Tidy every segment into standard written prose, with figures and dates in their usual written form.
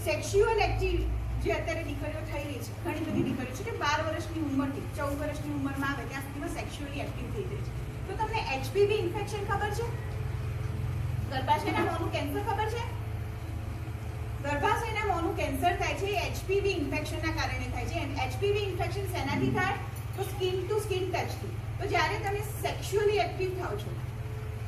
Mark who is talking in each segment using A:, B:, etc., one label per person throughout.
A: Sexual active જે અત્યારે દીકરીઓ થઈ રહી છે, ઘણી બધી દીકરીઓ છે કે 12 વર્ષની ઉંમરથી 14 વર્ષની ઉંમરમાં આવે ત્યાં સુધીમાં સેક્સ્યુઅલી એક્ટિવ થઈ જાય છે. તો તમને એચપીવી ઇન્ફેક્શન ખબર છે? ગર્ભાશયના મોંનું કેન્સર ખબર છે? ગર્ભાશયના મોંનું કેન્સર થાય છે એચપીવી ઇન્ફેક્શનના કારણે થાય છે. એચપીવી ઇન્ફેક્શન શેનાથી થાય? તો સ્કિન ટુ સ્કિન ટચથી. તો જ્યારે તમે સેક્સ્યુઅલી એક્ટિવ થાવ છો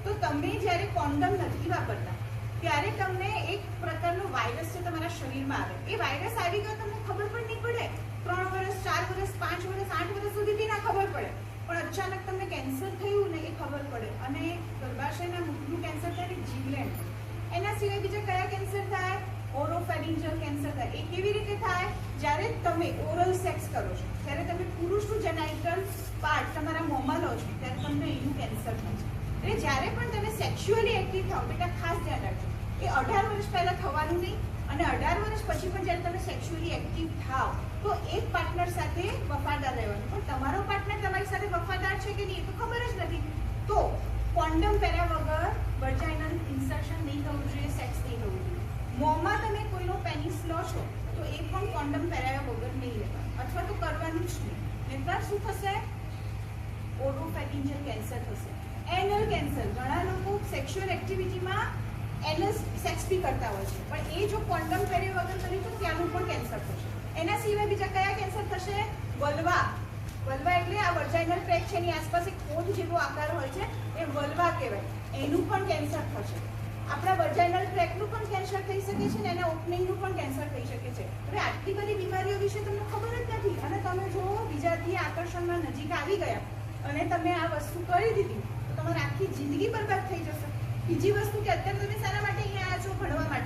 A: તો તમે જ્યારે કોન્ડમ નથી વાપરતા ત્યારે તમને એક પ્રકારનો વાયરસ છે તમારા શરીરમાં આવે. એ વાયરસ આવી ગયો તમને ખબર પણ નહીં પડે. 3 વર્ષ 4 વર્ષ 5 વર્ષ 8 વર્ષ સુધી ના ખબર પડે, પણ અચાનક તમને કેન્સર થયું ને એ ખબર પડે. અને ગર્ભાશયના મુખનું કેન્સર થાય જીવલેણ. એના સિવાય બીજા કયા કેન્સર થાય? ઓરોફેરિન્જિયલ કેન્સર થાય. એ કેવી રીતે થાય? જ્યારે તમે ઓરલ સેક્સ કરો છો ત્યારે તમે પુરુષનું જેનાઇટલ પાર્ટ તમારા મોંમાં લો છો ત્યારે તમને એનું કેન્સર થાય છે. એટલે જ્યારે પણ તમે સેક્સ્યુઅલી એક્ટિવ થાવ બેટા ખાસ ધ્યાન રાખજો. એ 18 વર્ષ પહેલા થવાનું નહીં, અને 18 વર્ષ પછી પણ જ્યારે તમે સેક્સ્યુઅલી એક્ટિવ થાવ તો એક પાર્ટનર સાથે વફાદાર રહેવાનું. પણ તમારો પાર્ટનર તમારી સાથે વફાદાર છે કે નહીં એ તો ખબર જ નથી. તો કોન્ડમ પહેર્યા વગર વર્જાઇનલ ઇન્સર્શન નહીં થવું જોઈએ, સેક્સ નહીં થવું જોઈએ. મોંમાં તમે કોઈનો પેનિસ લો છો તો એ પણ કોન્ડમ પહેરાવ્યા વગર નહીં લેવાનું, અથવા તો કરવાનું જ નહીં. નહીંતર શું થશે? ઓરોફેરિન્જિયલ કેન્સર થશે. એનલ કેન્સર. ઘણા લોકો સેક્સ્યુઅલ એક્ટિવિટીમાં એનલ સેક્સ બી કરતા હોય છે, પણ એ જો કોન્ડમ પહેર્યા વગર કરી તો ત્યાંનું પણ કેન્સર થશે. એના સિવાય બીજા કયા કેન્સર થશે? વલ્વા. વલ્વા એટલે આ વર્જાઇનલ ટ્રેક છે એની આસપાસ એક કોટ જેવો આકાર હોય છે, એ વલ્વા કહેવાય. એનું પણ કેન્સર થશે. આપણા વર્જાઇનલ ટ્રેકનું પણ કેન્સર થઈ શકે છે ને એના ઓપનિંગનું પણ કેન્સર થઈ શકે છે. હવે આટલી બધી બીમારીઓ વિશે તમને ખબર જ નથી, અને તમે જો બીજાથી આકર્ષણમાં નજીક આવી ગયા અને તમે આ વસ્તુ કરી દીધી તો તમારી આખી જિંદગી બરબાદ થઈ જશે. બીજી વસ્તુ કે અત્યારે તમે શાના માટે અહીંયા આવ્યા છો? ભણવા માટે.